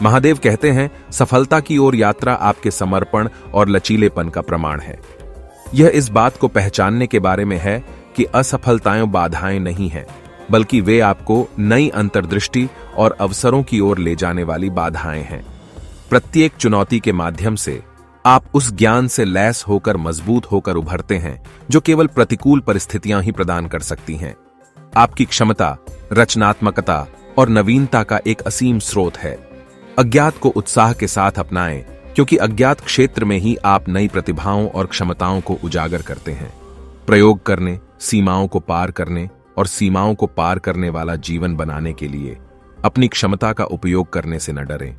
महादेव कहते हैं, सफलता की ओर यात्रा आपके समर्पण और लचीलेपन का प्रमाण है। यह इस बात को पहचानने के बारे में है कि असफलताएं बाधाएं नहीं हैं, बल्कि वे आपको नई अंतर्दृष्टि और अवसरों की ओर ले जाने वाली बाधाएं हैं। प्रत्येक चुनौती के माध्यम से आप उस ज्ञान से लैस होकर मजबूत होकर उभरते हैं जो केवल प्रतिकूल परिस्थितियां ही प्रदान कर सकती हैं। आपकी क्षमता, रचनात्मकता और नवीनता का एक असीम स्रोत है। अज्ञात को उत्साह के साथ अपनाएं, क्योंकि अज्ञात क्षेत्र में ही आप नई प्रतिभाओं और क्षमताओं को उजागर करते हैं। प्रयोग करने, सीमाओं को पार करने और सीमाओं को पार करने वाला जीवन बनाने के लिए अपनी क्षमता का उपयोग करने से न डरें।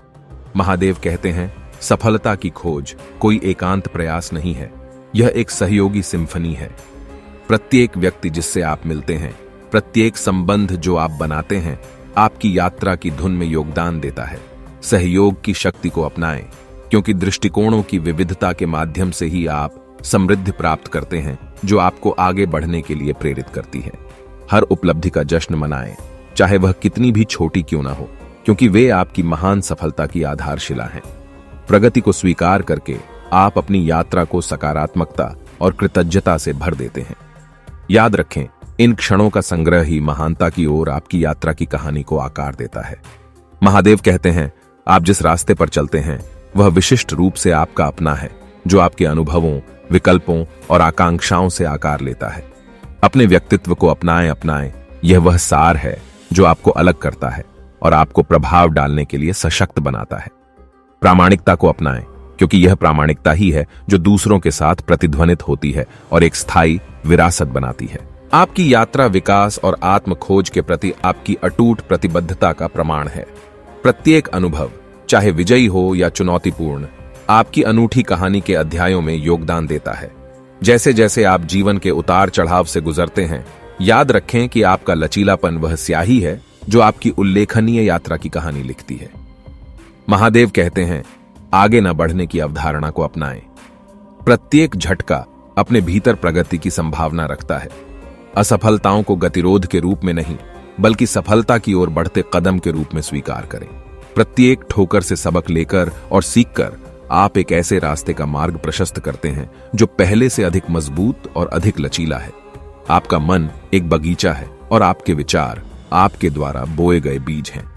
महादेव कहते हैं, सफलता की खोज कोई एकांत प्रयास नहीं है, यह एक सहयोगी सिम्फनी है। प्रत्येक व्यक्ति जिससे आप मिलते हैं, प्रत्येक संबंध जो आप बनाते हैं, आपकी यात्रा की धुन में योगदान देता है। सहयोग की शक्ति को अपनाएं, क्योंकि दृष्टिकोणों की विविधता के माध्यम से ही आप समृद्धि प्राप्त करते हैं, जो आपको आगे बढ़ने के लिए प्रेरित करती है। हर उपलब्धि का जश्न मनाएं, चाहे वह कितनी भी छोटी क्यों ना हो, क्योंकि वे आपकी महान सफलता की आधारशिला हैं। प्रगति को स्वीकार करके आप अपनी यात्रा को सकारात्मकता और कृतज्ञता से भर देते हैं। याद रखें, इन क्षणों का संग्रह ही महानता की ओर आपकी यात्रा की कहानी को आकार देता है। महादेव कहते हैं, आप जिस रास्ते पर चलते हैं वह विशिष्ट रूप से आपका अपना है, जो आपके अनुभवों, विकल्पों और आकांक्षाओं से आकार लेता है। अपने व्यक्तित्व को अपनाएं, यह वह सार है जो आपको अलग करता है और आपको प्रभाव डालने के लिए सशक्त बनाता है। प्रामाणिकता को अपनाएं, क्योंकि यह प्रामाणिकता ही है जो दूसरों के साथ प्रतिध्वनित होती है और एक स्थायी विरासत बनाती है। आपकी यात्रा विकास और आत्म खोज के प्रति आपकी अटूट प्रतिबद्धता का प्रमाण है। प्रत्येक अनुभव, चाहे विजयी हो या चुनौतीपूर्ण, आपकी अनूठी कहानी के अध्यायों में योगदान देता है। जैसे जैसे आप जीवन के उतार चढ़ाव से गुजरते हैं, याद रखें कि आपका लचीलापन वह स्याही है जो आपकी उल्लेखनीय यात्रा की कहानी लिखती है। महादेव कहते हैं, आगे न बढ़ने की अवधारणा को अपनाएं। प्रत्येक झटका अपने भीतर प्रगति की संभावना रखता है। असफलताओं को गतिरोध के रूप में नहीं, बल्कि सफलता की ओर बढ़ते कदम के रूप में स्वीकार करें। प्रत्येक ठोकर से सबक लेकर और सीखकर आप एक ऐसे रास्ते का मार्ग प्रशस्त करते हैं जो पहले से अधिक मजबूत और अधिक लचीला है। आपका मन एक बगीचा है और आपके विचार आपके द्वारा बोए गए बीज हैं।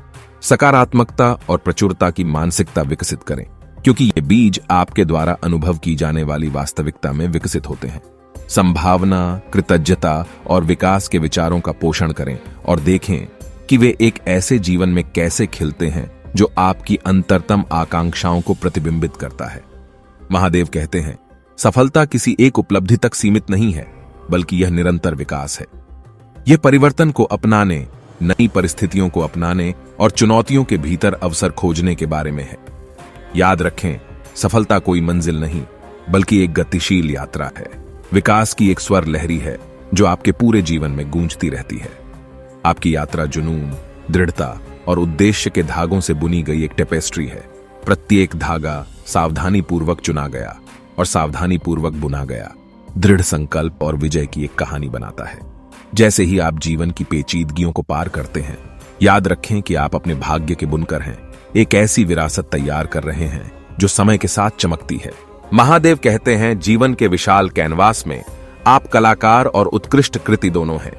सकारात्मकता और प्रचुरता की मानसिकता विकसित करें, क्योंकि ये बीज आपके द्वारा अनुभव की जाने वाली वास्तविकता में विकसित होते हैं। संभावना, कृतज्ञता और विकास के विचारों का पोषण करें और देखें कि वे एक ऐसे जीवन में कैसे खिलते हैं जो आपकी अंतरतम आकांक्षाओं को प्रतिबिंबित करता है। महादेव कहते हैं, सफलता किसी एक उपलब्धि तक सीमित नहीं है, बल्कि यह निरंतर विकास है। यह परिवर्तन को अपनाने, नई परिस्थितियों को अपनाने और चुनौतियों के भीतर अवसर खोजने के बारे में है। याद रखें, सफलता कोई मंजिल नहीं, बल्कि एक गतिशील यात्रा है। विकास की एक स्वर लहरी है जो आपके पूरे जीवन में गूंजती रहती है। आपकी यात्रा जुनून, दृढ़ता और उद्देश्य के धागों से बुनी गई एक टेपेस्ट्री है। प्रत्येक धागा सावधानी पूर्वक चुना गया और सावधानी पूर्वक बुना गया दृढ़ संकल्प और विजय की एक कहानी बनाता है। जैसे ही आप जीवन की पेचीदगियों को पार करते हैं, याद रखें कि आप अपने भाग्य के बुनकर हैं। एक ऐसी विरासत तैयार कर रहे हैं जो समय के साथ चमकती है। महादेव कहते हैं, जीवन के विशाल कैनवास में आप कलाकार और उत्कृष्ट कृति दोनों हैं।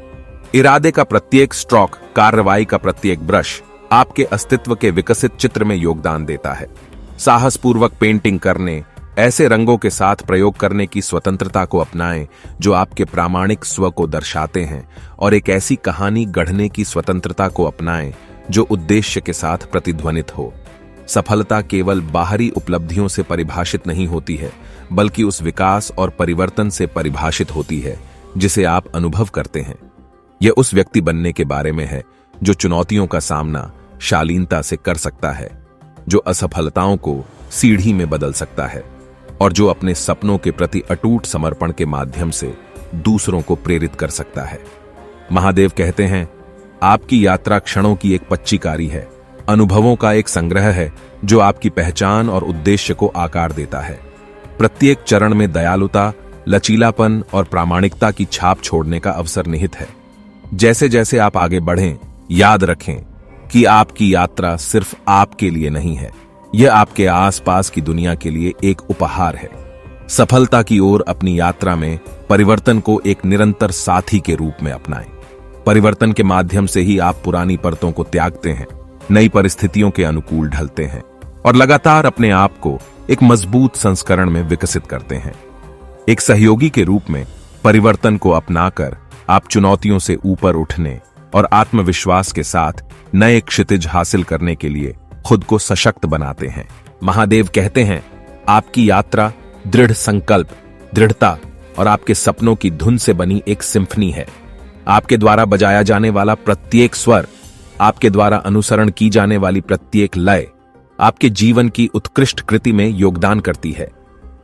इरादे का प्रत्येक स्ट्रोक, कार्रवाई का प्रत्येक ब्रश आपके अस्तित्व के विकसित चित्र में योगदान देता है। साहसपूर्वक पेंटिंग करने, ऐसे रंगों के साथ प्रयोग करने की स्वतंत्रता को अपनाएं जो आपके प्रामाणिक स्व को दर्शाते हैं, और एक ऐसी कहानी गढ़ने की स्वतंत्रता को अपनाएं जो उद्देश्य के साथ प्रतिध्वनित हो। सफलता केवल बाहरी उपलब्धियों से परिभाषित नहीं होती है, बल्कि उस विकास और परिवर्तन से परिभाषित होती है जिसे आप अनुभव करते हैं। यह उस व्यक्ति बनने के बारे में है जो चुनौतियों का सामना शालीनता से कर सकता है, जो असफलताओं को सीढ़ी में बदल सकता है और जो अपने सपनों के प्रति अटूट समर्पण के माध्यम से दूसरों को प्रेरित कर सकता है। महादेव कहते हैं, आपकी यात्रा क्षणों की एक पच्चीकारी है, अनुभवों का एक संग्रह है जो आपकी पहचान और उद्देश्य को आकार देता है। प्रत्येक चरण में दयालुता, लचीलापन और प्रामाणिकता की छाप छोड़ने का अवसर निहित है। जैसे जैसे आप आगे बढ़ें, याद रखें कि आपकी यात्रा सिर्फ आपके लिए नहीं है, यह आपके आसपास की दुनिया के लिए एक उपहार है। सफलता की ओर अपनी यात्रा में परिवर्तन को एक निरंतर साथी के रूप में अपनाएं। परिवर्तन के माध्यम से ही आप पुरानी परतों को त्यागते हैं, नई परिस्थितियों के अनुकूल ढलते हैं और लगातार अपने आप को एक मजबूत संस्करण में विकसित करते हैं। एक सहयोगी के रूप में परिवर्तन को अपनाकर आप चुनौतियों से ऊपर उठने और आत्मविश्वास के साथ नए क्षितिज हासिल करने के लिए खुद को सशक्त बनाते हैं। महादेव कहते हैं, आपकी यात्रा दृढ़ संकल्प, दृढ़ता और आपके सपनों की धुन से बनी एक सिम्फनी है। आपके द्वारा बजाया जाने वाला प्रत्येक स्वर, आपके द्वारा अनुसरण की जाने वाली प्रत्येक लय आपके जीवन की उत्कृष्ट कृति में योगदान करती है।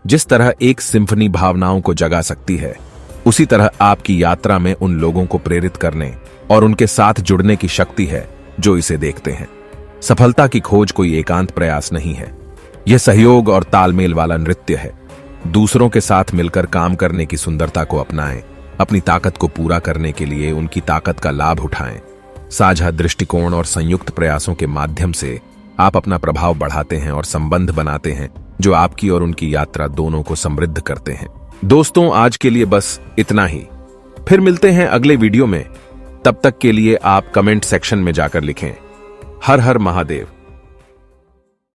जिस तरह एक सिम्फनी भावनाओं को जगा सकती है, उसी तरह आपकी यात्रा में उन लोगों को प्रेरित करने और उनके साथ जुड़ने की शक्ति है जो इसे देखते हैं। सफलता की खोज कोई एकांत प्रयास नहीं है, यह सहयोग और तालमेल वाला नृत्य है। दूसरों के साथ मिलकर काम करने की सुंदरता को अपनाएं, अपनी ताकत को पूरा करने के लिए उनकी ताकत का लाभ उठाएं। साझा दृष्टिकोण और संयुक्त प्रयासों के माध्यम से आप अपना प्रभाव बढ़ाते हैं और संबंध बनाते हैं जो आपकी और उनकी यात्रा दोनों को समृद्ध करते हैं। दोस्तों, आज के लिए बस इतना ही। फिर मिलते हैं अगले वीडियो में। तब तक के लिए आप कमेंट सेक्शन में जाकर लिखें, हर हर महादेव।